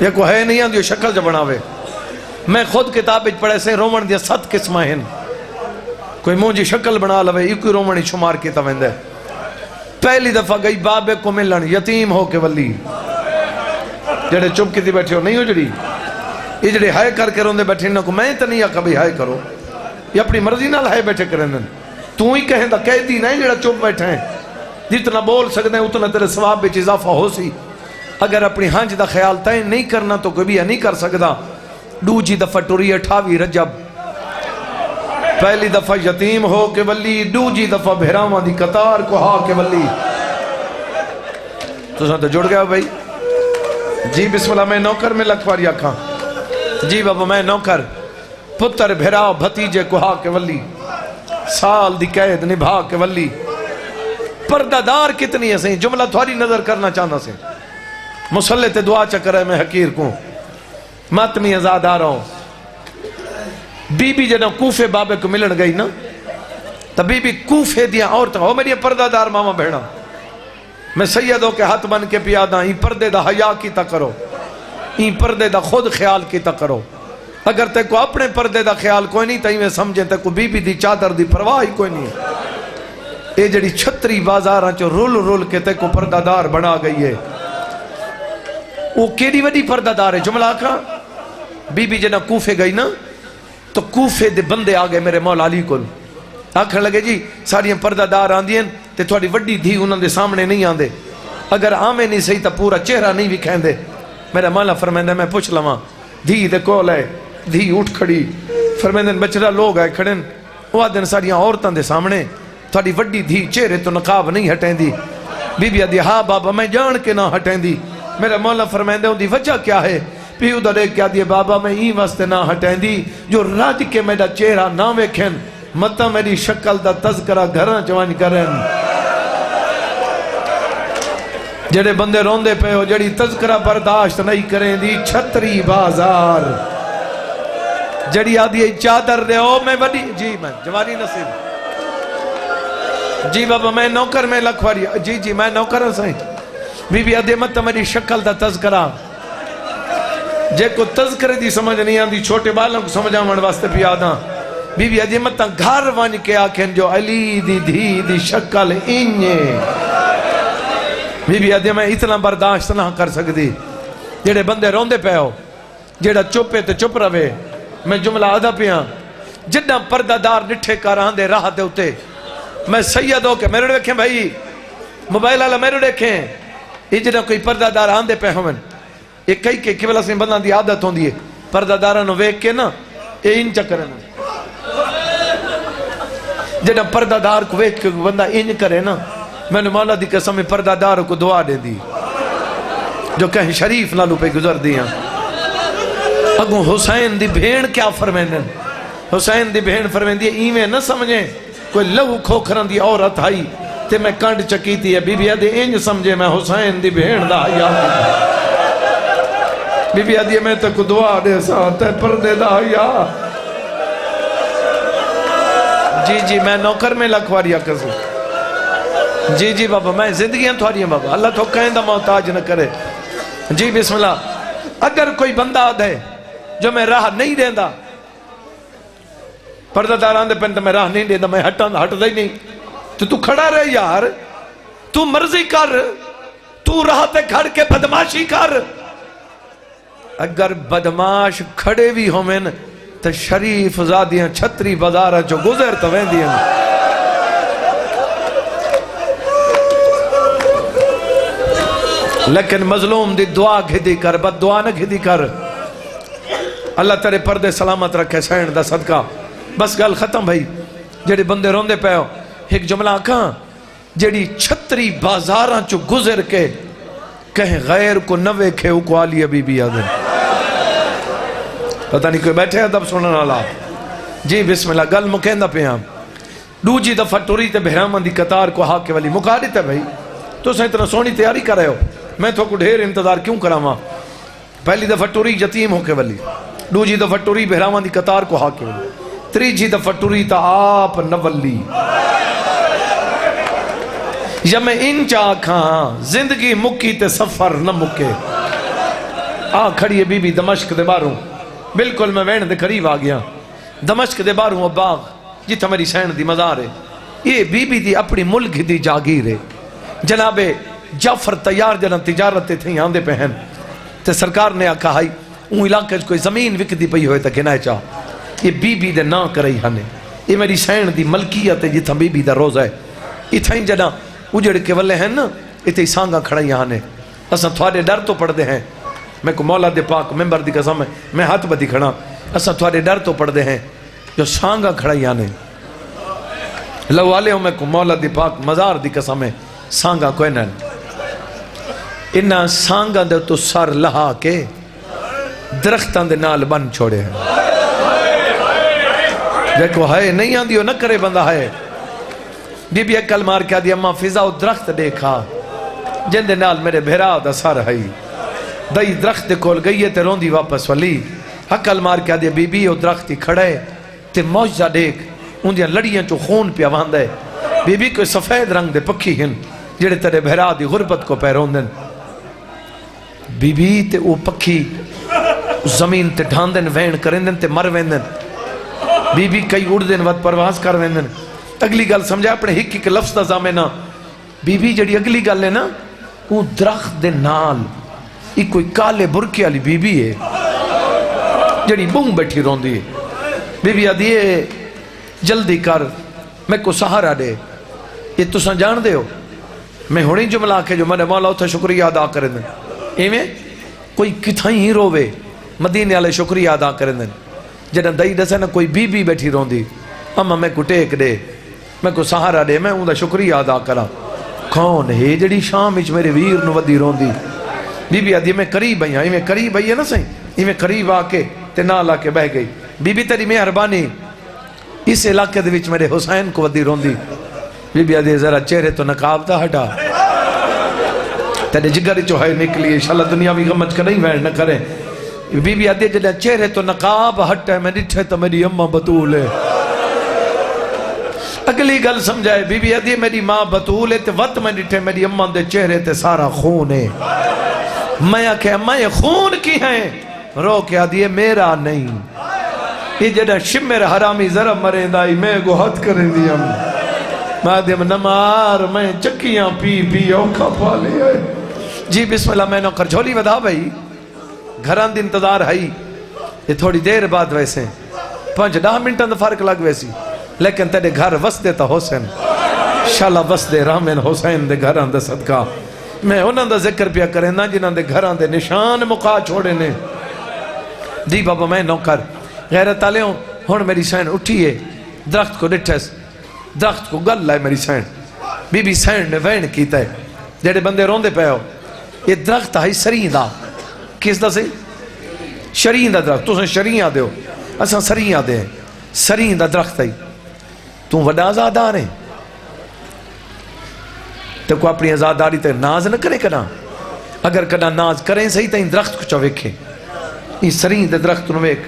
یہ کو ہے نہیں آندھی شکل جو بناوے میں خود کتاب پڑھے سے رومن دیا 7 قسمہ ہیں کوئی مونجی شکل بنا لوے یہ کوئی رومنی شمار کیتا ویندے پہلی دفعہ گئی بابے کو ملن یتیم ہو کے ولی جڑے چپ کیتی بیٹھے ہو نہیں اجڑی یہ جڑے ہائے کر کے روندے بیٹھے انہوں کو میں تو نہیں آکا بھی ہائے کرو یہ اپنی مرضی نال ہائے بیٹھے کریں تو ہی کہیں دا قیدی نہیں جڑا چپ بیٹھے ہیں جتنا بول سکتے ہیں اتنا تیرے ثواب بچ اضافہ ہو سی اگر اپنی ہنج دا خیال تائیں نہیں کرنا تو کوئی بھی نہیں کر سکتا دوجی دفعہ ٹوری 28 رجب پہلی دفعہ یتیم ہو کے ولی دوجی دفعہ بھیراواں دی قطار کو ہا کے ولی تو سن تو جڑ گیا بھائی جی بسم اللہ میں نوکر میں لکھواری آکھاں جی بابا میں نوکر پتر بھیراو بھتیجے کو ہا کے ولی سال دی قید نبھا کے ولی پردہ دار کتنی ہے سہیں جملہ تھوڑی نظر کرنا چاہنا سے مسلح تے دعا چکر ہے میں حقیر کو ماتمی ازاد آ رہا ہوں بی بی جنہوں کوفے بابے کو ملن گئی نا تو بی بی کوفے دیا عورتیں ہو میری پردہ دار ماما بھیڑا میں سیدوں کے ہاتھ بن کے پیادا ہی پردے دا حیا کیتا کرو ہی پردے دا خود خیال کیتا کرو اگر تے کو اپنے پردے دا خیال کوئی نہیں تھی میں سمجھیں تے کو بی بی دی چادر دی پرواہ ہی کوئی نہیں اے جڑی چھتری بازاراں چو رول کے تے کو پردہ دار بنا گئی ہے وہ کیڑی وڈی پردہ دار ہے جملہ آکھا بی بی جنہ کوفے گئی نا تو کوفے دے بندے آگئے میرے مولا علی کو آکھن لگے جی ساڑیاں پردہ دار آن دیں تے تھوڑی وڈی دھی انہوں دے سامنے نہیں آن دے اگر آمیں نہیں صحیح تا پورا چہرہ نہیں بھی کھین دے میرا مولا فرمیندہ میں پوچھ لما دھی دے کول ہے دھی اٹھ کھڑی فرمیندہ بچڑا لوگ آئے کھڑن وہ دن ساڑیاں عورتاں دے سامنے تھوڑی وڈی دھی چہرے تو نقاب نہیں ہٹیں دی بی بی آدھی ہاں بابا میں جان کے نہ ہٹیں دی میرا مولا فرمائندہ ہوں دی وجہ کیا ہے پیو دا دیکھ کیا دیئے بابا میں ہی واسطے نہ ہٹیں دی جو رج کے میرا چہرہ نہ ویکھیں مطا میری شکل دا تذکرہ گھراں چوان کریں جڑے بندے روندے پہ ہو جڑی تذکرہ برداشت نہیں کریں دی چھتری بازار جڑی آدھی چادر دے ہو میں وڈی جی میں جوانی نصیب جی بابا میں نوکر میں لکھواری جی میں نوکر ہوں سائیں بی بی آدھے مت میری شکل دا تذکرہ جے کو تذکرے دی سمجھ نہیں آن دی چھوٹے بالوں کو سمجھا من واسطے بھی آدھاں بی بی آدھے مت گھر وان کے آکھیں جو علی دی دھی دی شکل انجے بی بی آدھے میں اتنا برداشت نہ کر سکتی جڑے بندے روندے پہ ہو جڑا چپے تے چپ روے میں جملہ آدھا پیاں جدہ پردہ دار نٹھے کار آندے راہ دے ہوتے میں سید ہو کے میرے دیکھیں بھائی موبائل والا میرے دیکھیں یہ جنہ کوئی پردہ دار آندے پہ ہمیں یہ کئی کے کبلا سے بندہ دی عادت ہوں دیئے پردہ دارانو ویک کے نا یہ ان چکرے نا جنہ پردہ دار کو ویک کے بندہ ان کرے نا میں نے مولا دی قسم پردہ دار کو دعا دے دی جو کہیں شریف نالو پہ گزر دیا اگوں حسین دی بھیڑ کیا فرمینن حسین دی بھیڑ فرمین دی ایمیں نہ سمجھیں کوئی لہو کھوکھران دی عورت آئی تے میں کانڈ چکیتی ہے بی بی آدھے انج سمجھے میں حسین دی بھیڑ دا حیا بی بی آدھے میں تے کو دعا دے ساتھ پردے دا حیا جی میں نوکر میں لکھواریا کسو جی بابا میں زندگیاں تھوڑی ہیں بابا اللہ تو کہیں دا محتاج نہ کرے جی بسم اللہ اگر کوئی بندہ آدھے جو میں راہ نہیں دیندہ پردہ داران دے پہنتا میں راہ نہیں دیندہ میں ہٹ دے ہی نہیں تو کھڑا رہے یار تو مرضی کر تو راہ تے کھڑ کے بدماشی کر اگر بدماش کھڑے بھی ہومیں تو شریف زادیاں چھتری بازارہ جو گزر تو ویندیاں لیکن مظلوم دی دعا گھدی کر بد دعا نہ گھدی کر اللہ تیرے پردے سلامت رکھے سین دا صدقہ بس گل ختم بھائی جڑے بندے روندے پہ ہو ایک جملہ آکھاں جڑی چھتری بازاراں چو گزر کے کہیں غیر کو نہ ویکھے او کو علی بی بی آدھن. پتہ نہیں کوئی بیٹھے ادب سنن والا. جی بسم اللہ گل مکیندا پیا. دوجی دفعہ ٹری تے بہراماں دی قطار کو ہا کے ولی مکا دیتا بھائی. تو سیں اتنا سونی تیاری کر رہے ہو, میں تو کو ڈھیر انتظار کیوں کراواں. پہلی دفعہ ٹری یتیم ہو کے ولی, دوجی دفعہ ٹری بہراماں دی قطار کو ہا کے ولی, تریجی دفعہ ٹری تا آپ نولی. یا میں ان چاہ کھاں زندگی مکی تے سفر نہ مکے. آ کھڑی ہے بی بی دمشق دے باروں, بالکل میں وین دے قریب آ گیا. دمشق دے باروں وہ باغ جتھا میری سین دی مزار ہے. یہ بی بی دی اپنی ملک دی جاگیر ہے. جناب جعفر تیار جناب تجارت تھیں آندے پہن تے سرکار نے آکھا ہائی اون علاقے کوئی زمین وک دی پئی ہوئے تا گنائے چاہ. یہ بی بی دے نا کرئی ہنے, یہ میری سین دی ملکیت ہے جتھا بی بی دا روز ہے. اتھائیں جنا اجڑ کے ولے ہیں نا اتھے سانگا کھڑائی ہنے. اساں تھوڑے ڈر تو پڑھ دے ہیں, میں کو مولا دے پاک ممبر دی قسم ہے میں ہاتھ بدی کھڑا. اساں تھوڑے ڈر تو پڑھ دے ہیں جو سانگا کھڑائی ہنے. لو والے ہوں میں کو مولا دی پاک مزار دی قسم ہے سانگا کوئی نہ. انہاں سانگا دے تو سر لہا کے درختان دے نال بن چھوڑے ہیں. دیکھو ہے نہیں آندیو نہ کرے بندہ ہے. بی بی اکل مار کیا دی اماں فضا و درخت دیکھا جن دے نال میرے بھیرا دا سر ہے. دائی درخت دے کول گئی ہے تے روندی واپس ولی. اکل مار کیا دی بی بی او درختی کھڑے تے موجزہ دیکھ ان دیاں لڑیاں چو خون پیا واند ہے. بی بی کوئی سفید رنگ دے پکھی ہن جڑے تیرے بھیرا دی غربت کو پیرون دن. بی بی تے او پکھی زمین تے ڈھاندن وین کرندن تے مر ویندن. بی بی کئی اڑ دن وقت پرواز کر ویندن. اگلی گل سمجھا اپنے ہک لفظ دا زامنہ. بی بی جڑی اگلی گل ہے نا وہ درخت دے نال ایک کوئی کالے برکے والی بی بی ہے جڑی بوں بیٹھی روندی ہے. بی بی آدھیے جلدی کر میں کو سہارا دے. یہ تساں جان دے ہو میں ہونی جملہ آکھے جو میں نے مولا اتھا شکریہ ادا کریں دن. ایویں کوئی کتھائیں ہی روے مدینے والے شکریہ ادا کریں دن. جنہاں دائی دسے نا کوئی بی بی بیٹھی روندی اما میں کو ٹیک دے میں کو سہارا دے میں اون دا شکریہ ادا کرا. کون ہے جڑی شام وچ میرے ویر نو ودی روندی. بی بی آدھی میں قریب آئی ہاں ایویں قریب آئی ہے نا سہیں ایویں قریب آ کے تے نال آ کے بہ گئی. بی بی تیری مہربانی اس علاقے دے وچ میرے حسین کو ودی روندی. بی بی آدھی ذرا چہرے تو نقاب تا ہٹا تیرے جگر چو ہے نکلی انشاءاللہ دنیا بھی غمج کا نہیں وین نہ کرے. بی بی آدھی جڑا چہرے تو نقاب ہٹے میں ڈٹھے تو میری اماں بطول ہے. اگلی گل سمجھائے بی بی آدھی میری ماں بطول ہے تے وقت میں ڈٹھے میری اماں دے چہرے تے سارا خون ہے. میں آکھے اماں یہ خون کی ہیں رو کے آدھی میرا نہیں. یہ جڑا شمر حرامی ذرا مرے دائی میں گو ہتھ کریں دی ہم مادیم نمار میں چکیاں پی پی اوکھا پالے آئے. جی بسم اللہ میں نوکر جھولی ودا بھائی گھران دی انتظار ہے. یہ تھوڑی دیر بعد ویسے 5-10 منٹاں دا فرق لگ ویسی لیکن تیرے گھر وس دیتا حسین شالا وس دے رامین حسین دے گھران دے صدقہ. میں انہاں دا ذکر پیا کریں نا جنہاں دے گھران دے نشان مقا چھوڑے نے. دی بابا میں نوکر غیرت آلے ہوں ہون میری سین اٹھی ہے درخت کو ڈٹھس درخت کو گل لائے میری سین. بی بی سین نے وین کیتا ہے جڑے بندے روندے پہ ہو. یہ درخت ہے سرین دا کس دا سے شرین دا درخت. تو سے شرین آدھے ہو اساں سرین آدھے ہیں. سرین دا درخت ہے تو وڈا آزادار ہے تو کو اپنی آزاداری تے ناز نہ کرے کنا. اگر کنا ناز کریں صحیح تین درخت کو چویکھیں. یہ سرین دے درخت نو ایک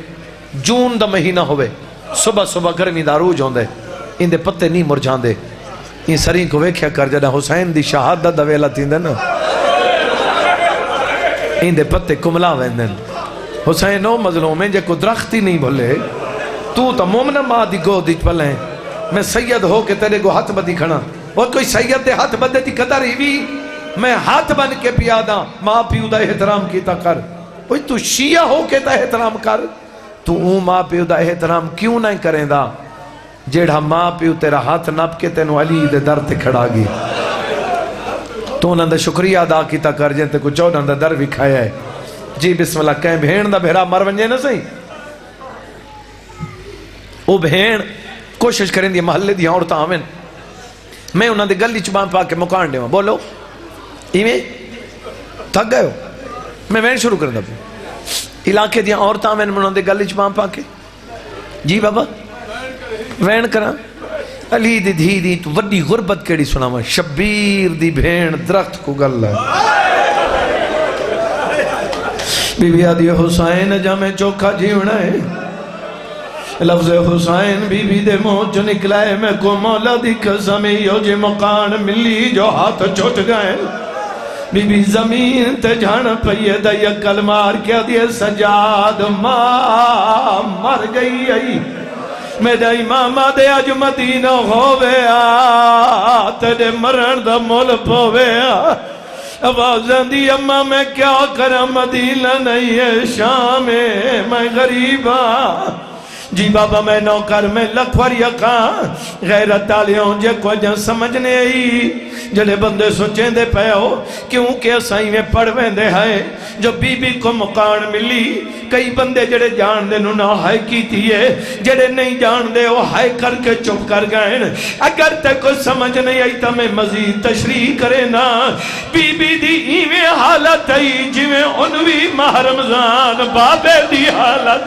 جون دا مہینہ ہوئے صبح صبح گرمی دا روج ہوندے ان دے پتے نہیں مرجھان دے. یہ سرین کو ویکھیا کر جڑا حسین دی شہادت دا ویلا تین دے نا ان دے پتے کملا ویندن. حسین او مظلوم ہیں جے کو درخت ہی نہیں بھلے تو مومنہ ماں دی گو دی پلیں. میں سید ہو کے تیرے کو ہاتھ بدی کھڑا اور کوئی سید دے ہاتھ بدے دی قدر ہی بھی میں ہاتھ بن کے پیادا ماں پیو دا احترام کیتا کر. اوہ تو شیعہ ہو کے تا احترام کر. تو اون ماں پیو دا احترام کیوں نہیں کریں دا جیڑا ماں پیو تیرا ہاتھ نپ کے تینو علی دے در تے کھڑا گی. تو انہاں دا شکریہ ادا کیتا کر جن تے کو چودہ دا در بھی کھایا ہے. جی بسم اللہ کہیں بھین دا بھیرا مر ونجے نا صحیح او بھین کوشش کریں دی محلے دی عورتاں آویں میں انہوں نے گلی چبان پا کے مکان دے بولو ایویں تھک گئے ہو میں وین شروع کر دوں علاقے دیا عورتاں میں انہوں نے گلی چبان پا کے جی بابا وین کرا علی دی دھی دی تو وڈی غربت کیڑی سناوا شبیر دی بھین درخت کو گل ہے بی بی آدھی حسین جامع چوکھا جیونا ہے لفظ حسین بی بی دے منہ چ نکلا ہے میں کو مولا دی قسم یو جے مکان ملی جو ہاتھ چھٹ گئے بی بی زمین تے جھان پئیے دا یکل مار کیا دیے سجاد ماں مر گئی آئی میرا امام دے اج مدینہ ہووے آ تیرے مرن دا مول پوے آ آوازیں دی اماں میں کیا کرا مدینہ نہیں ہے شام میں غریب آ جی بابا میں نوکر میں لکھور یکاں غیرت تالیوں جے کو جن سمجھنے آئی جڑے بندے سوچیں دے پہ ہو کیونکہ سائیں میں پڑھویں دے ہیں جو بی بی کو مکان ملی کئی بندے جڑے جان دے نہ ہائے کی تیئے جڑے نہیں جان دے وہ ہائے کر کے چپ کر گئے اگر تے کو سمجھ نہیں آئی تا میں مزید تشریح کرے نا بی بی دی ایویں حالت آئی جویں انوی ماہ رمضان بابے دی حالت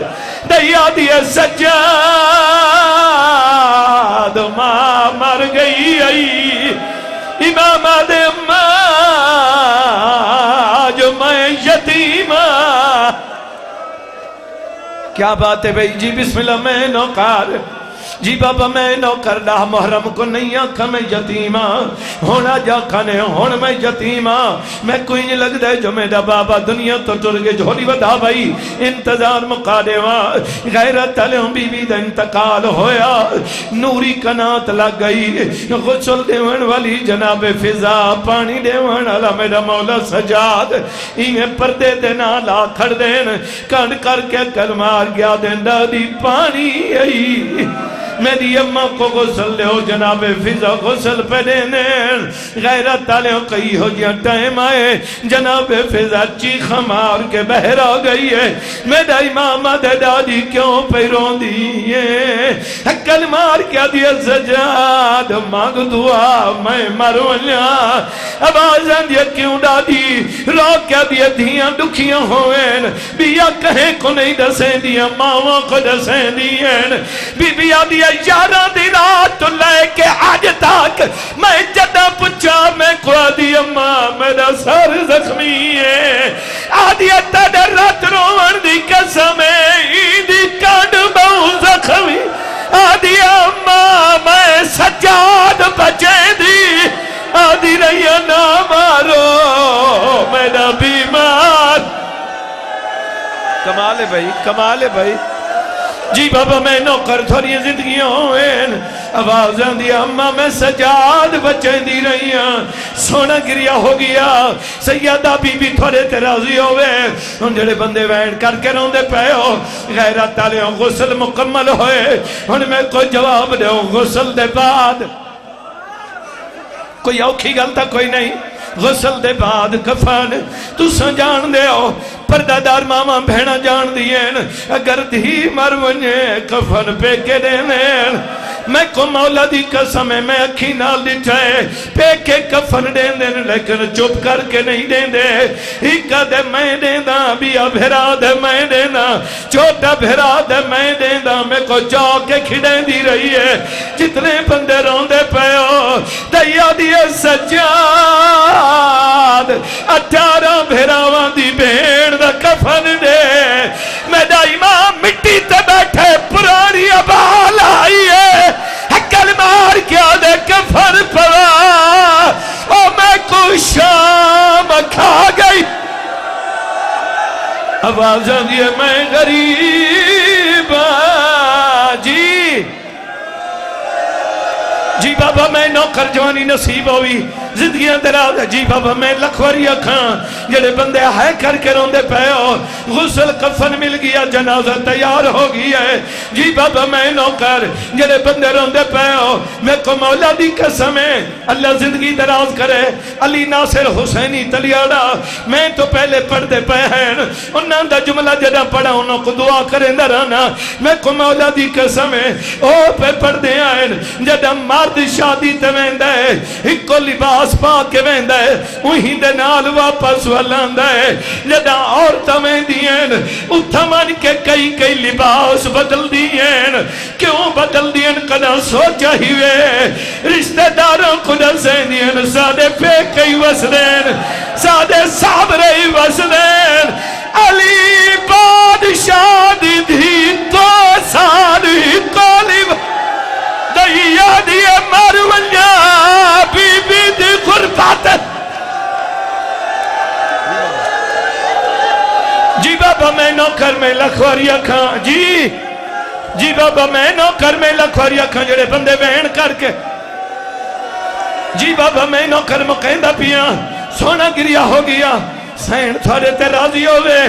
دیا دیا سجاد ماں مر گئی آئی امام دے ماں جو میں یتیم کیا بات ہے بھئی جی بسم اللہ میں نوکر جی بابا میں نوکر ڈا محرم کو نہیں آکھا میں یتیمہ ہونا جا کھانے ہون میں یتیمہ میں کوئی نہیں لگ دے جو میرا بابا دنیا تو ٹرگے جھولی ودا بھائی انتظار مقادے وہاں غیرت علیہم بی بی دا انتقال ہویا نوری کنات لگ گئی غسل دیون والی جناب فضا پانی دیون والا میرا مولا سجاد انہیں پردے دینا لا کھڑ دین کھڑ کر کے کلمار گیا دین دادی پانی آئی میری اماں کو غسل لے ہو جناب فضا غسل پہ دینے غیرت تالے ہو کئی ہو جیا ٹائم آئے جناب فضا چیخ مار کے بہر آ گئی ہے میرا امام دے دادی کیوں پہ رون دیئے کل مار کیا دیا سجاد مانگ دعا میں مروں لیا آوازیں دیا کیوں دادی رو کیا دیا دھیاں دکھیاں ہوئیں بیا کہیں کو نہیں دسیں دیا ماں کو دسیں دیا بی بیا دیا یارہ دی رات تو لے کے آج تک میں جدہ پچھا میں کو آدھی اماں میرا سر زخمی ہے آدھی اتنا رات روان دی قسم دی کانڈ بہو زخمی آدھی اماں میں سجاد بچے دی آدھی رہیا نہ مارو میرا بیمار کمال ہے بھائی کمال ہے بھائی جی بابا میں نوکر تھوڑی زندگیاں ہوئیں آوازیں دیا اماں میں سجاد بچیں دی رہی ہیں سونا گریا ہو گیا سیدہ بی بی تھوڑے ترازی ہوئے ان جڑے بندے وین کر کے روندے پہ ہو غیرت تالیوں غسل مکمل ہوئے ان میں کوئی جواب دے غسل دے بعد کوئی اوکھی گلتا کوئی نہیں غسل دے بعد کفن تو سجان دے ہو پردہ دار ماما بھینا جان دیئن اگر دھی مر ونجے کفن پہ کے دینین میں کو مولا دی قسم ہے میں اکھی نال دٹھائے پہ کے کفن دین دین لیکن چپ کر کے نہیں دین دے ایکا دے میں دین دا بیا بھیرا دے میں دین دا چھوٹا بھیرا دے میں دین دا میں کو چاہ کے کھڑیں دی رہی ہے جتنے بندے روندے پہ ہو دیا دیئے سجاد 18 بھیراوان دی بھیڑ دا کفن دے میرا امام مٹی تے بیٹھے پرانی ابال آئی ہے حکل مار کیا دے کفن پڑا او میں کو شام کھا گئی آوازیں دیئے میں غریب جی بابا میں نوکر جوانی نصیب ہوئی زندگیاں دراز ہے جی بابا میں لکھواری اکھاں جڑے بندے ہے کر کے روندے پہ ہو غسل کفن مل گیا جنازہ تیار ہو گیا ہے جی بابا میں نوکر جڑے بندے روندے پہ ہو میں کو مولا دی قسم ہے اللہ زندگی دراز کرے علی ناصر حسینی تلیاڑا میں تو پہلے پڑھ دے پہ ہیں انہاں دا جملہ جڑا پڑھا انہوں کو دعا کریں درانا میں کو مولا دی قسم ہے او پہ پڑھ دے آئیں جڑا مرد شادی تے ویندہ ہے ایک کو لباس پا کے ویندہ ہے وہیں دے نال واپس والاندہ ہے جڑا عورتہ ویندین اتھا من کے کئی لباس بدل دین کیوں بدل دین کنا سوچا ہی وے رشتہ داروں کو نسین سادے پہ کئی وسدین سادے صابرے وسدین علی بادشاہ دی دھی تو ساری کولی دیا دیا مرولیہ بی بی دی غربت جی بابا میں نوکر میں لکھواریا کھاں جی بابا میں نوکر میں لکھواریا کھاں جڑے بندے بہن کر کے جی بابا میں نوکر مقیدہ پیا سونا گریا ہو گیا سین تھوڑے تے راضی ہوئے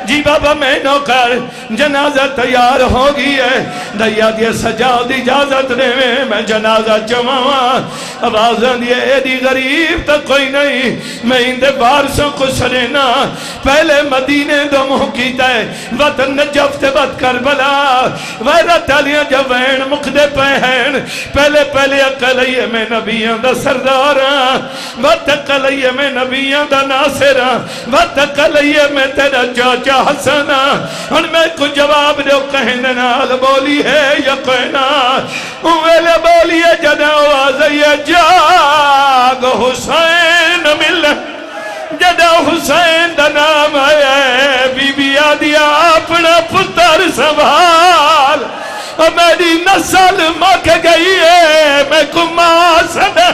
جی بابا میں نوکر جنازہ تیار ہو گئی ہے دیا دیا سجاد اجازت دے میں جنازہ چماواں آوازاں دیے اے دی غریب تا کوئی نہیں میں اندے بارسوں کو سرینا پہلے مدینے دو مہ کیتا ہے وطن نجف تے بد کربلا ویرت علیہ جوین مقدے پہن پہلے اقلیہ میں نبیاں دا سرداراں وقت اقلیہ میں نبیاں دا ناصراں وقت اقلیہ میں تیرا چاچا حسنا ان میں کو جواب دو کہنے نال بولی ہے یقینا اویلے بولی ہے جنہ آوازی جاگ حسین مل جنہ حسین دا نام ہے بی بی آدیا اپنا پتر سوال میری نسل مک گئی ہے میں کو ماں سدہ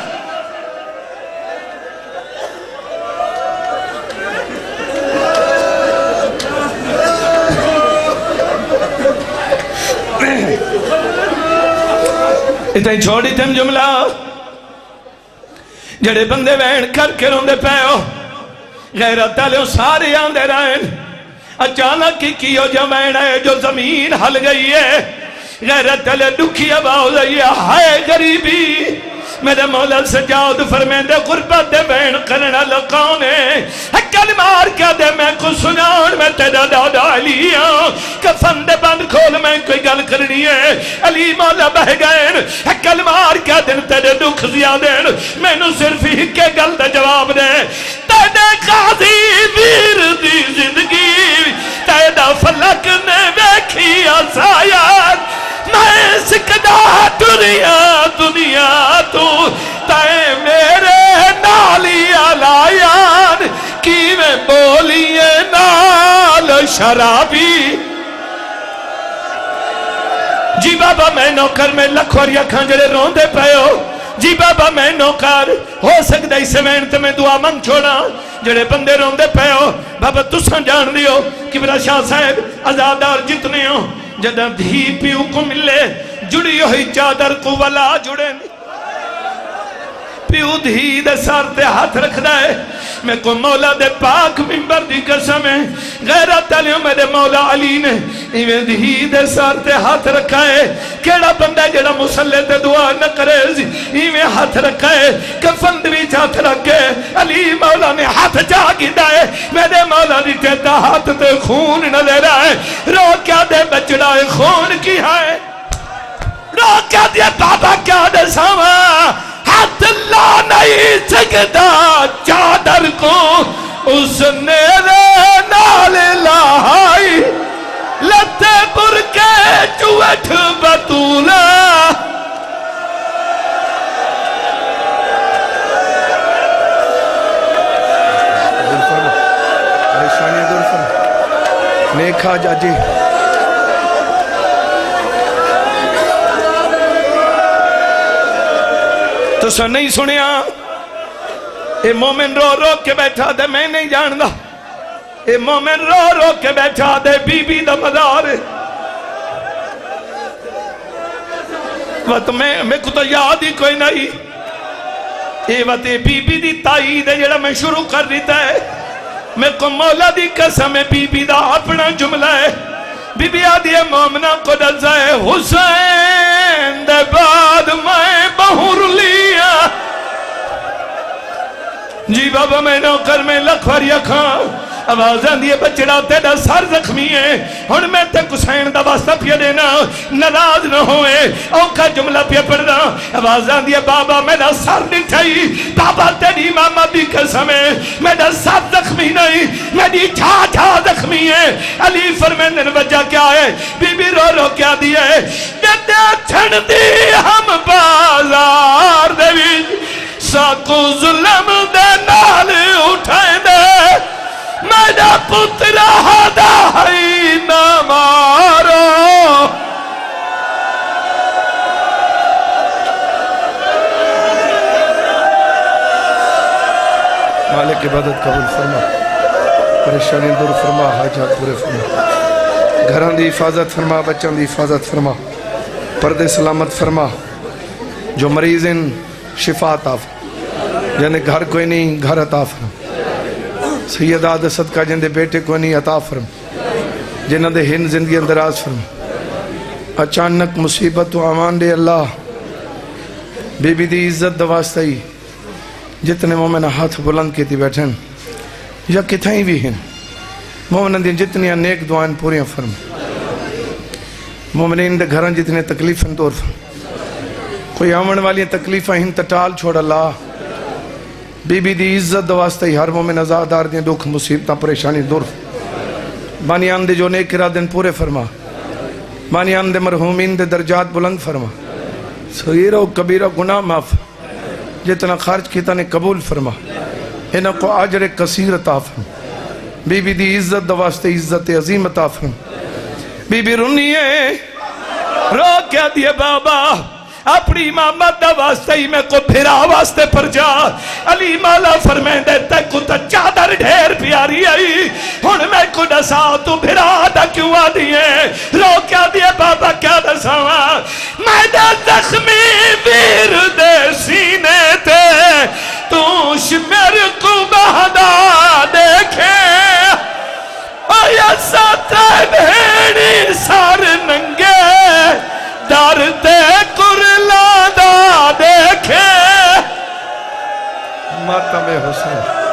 اتنے چھوڑی تم جملہ جڑے بندے بہن کر کے روندے پہ ہو غیرت علیہ سارے آندے رہن اچانک کی ہو جمعین ہے جو زمین ہل گئی ہے غیرت علیہ دکھی اباؤ زئی ہے غریبی میرے مولا سجاد فرمیندے غربت دے بین کرنا لقانے کلمار کیا دے میں کو سنان میں تیرا دادا علی کفن دے بند کھول میں کوئی گل کرنی ہے علی مولا بہ گئے کلمار کیا دن تیرے دکھ زیادین میں نو صرف ہی کے گل دے جواب دے تیرے قاضی ویر دی زندگی تیرا فلک نے بیکھی آسایات میں سکدہ دنیا تو تے میرے نالی علائیان کی میں بولیے نال شرابی جی بابا میں نوکر میں لکھواریا کھانجرے روندے پہ ہو جی بابا میں نوکر ہو سکتا اسے میں تمہیں دعا منگ چھوڑا جڑے بندے روندے پہ ہو بابا تساں جان دیو کہ میرا شاہ صاحب عزادار جتنے ہو جدہ دھی پیو کو ملے جڑی ہوئی چادر کو ولا جڑے پیو دھی دے سار تے ہاتھ رکھ دائے میں کو مولا دے پاک ممبر دی قسم ہے غیرت علیہ میرے مولا علی نے ایویں دھی دے سار تے ہاتھ رکھا ہے کیڑا بندہ جڑا مسلح تے دعا نہ کرے ایویں ہاتھ رکھا ہے کفن دی ہاتھ رکھے علی مولا نے ہاتھ جاگی دائے میرے مولا دی تیتا ہاتھ تے خون نہ دے رہا ہے رو کیا دے بچڑا ہے خون کی ہے رو کیا دے بابا کیا دے ساما ہاتھ لا نہیں سکتا چادر کو اس نے نال لائی لتے پر کے چوٹ بطولہ نیکھا جاجی تو سن نہیں سنیا اے مومن رو رو کے بیٹھا دے میں نہیں جان دا اے مومن رو رو کے بیٹھا دے بی بی دا مدار وقت میں کو تو یاد ہی کوئی نہیں اے وتے بی بی دی تائید ہے جڑا میں شروع کر دیتا ہے میں کو مولا دی قسم ہے بی بی دا اپنا جملہ ہے بی بی آدھی مومنہ کو دزائے حسین دے بعد میں بہر لیا جی بابا میں نوکر میں لکھواریا کھان آوازان دیئے بچڑا تیڑا سر زخمی ہے ہن میں تے حسین دا واسطہ پیا دینا ناراض نہ ہوئے اوکا جملہ پیا پڑھنا آوازان دیئے بابا میرا سر نٹھائی بابا تیری ماما بھی قسم ہے میرا سر زخمی نہیں میری چھا زخمی ہے علی فرمیندن وجہ کیا ہے بی بی رو رو کیا دیا ہے جدے چھڑ دی ہم بازار دے بھی ساکو ظلم دے نال اٹھائیں دے میرا پترہ دائی نہ مارو مالک عبادت قبول فرما پریشانی دور فرما حاجات پورے فرما گھران دی حفاظت فرما بچان دی حفاظت فرما پردے سلامت فرما جو مریض ان شفا عطا فرما جنہیں گھر کوئی نہیں گھر عطا فرما سید آدھ صدقہ جن دے بیٹے کو نہیں عطا فرم جنہ دے ہن زندگی اندراز فرم اچانک مصیبت و امان دے اللہ بی بی دی عزت دواستی جتنے مومن ہاتھ بلند کیتی بیٹھن یا کتھائیں بھی ہیں مومن دی جتنی نیک دعائیں پوریاں فرم مومنین دے گھران جتنے تکلیفیں دور فرم کوئی آمن والی تکلیفیں ہن تٹال چھوڑ اللہ بی بی دی عزت دواستی ہر مومن ازادار دیں دکھ مصیبتاں پریشانی دور بانیان دے جو نیک ارادن پورے فرما بانیان دے مرحومین دے درجات بلند فرما صغیرہ و کبیرہ گناہ معاف جتنا خارج کیتا نے قبول فرما انہاں کو عجر کثیر عطا فرما بی بی دی عزت دواستی عزت عظیم عطا فرما بی بی رنیے رو کیا دیے بابا اپنی امامت دا واسطے ہی میں کو پھرا واسطے پر جا علی مولا فرمائیں دے تے کو تا چادر ڈھیر پیاری آئی ہن میں کو دسا تو پھرا دا کیوں آ دیئے رو کیا دیئے بابا کیا دسا میں دا زخمی ویر دے سینے تے تو شمر کو بہدا دیکھے آیا ساتا بھیڑی سار ننگے در تے کرلا دا دیکھے ماتم حسین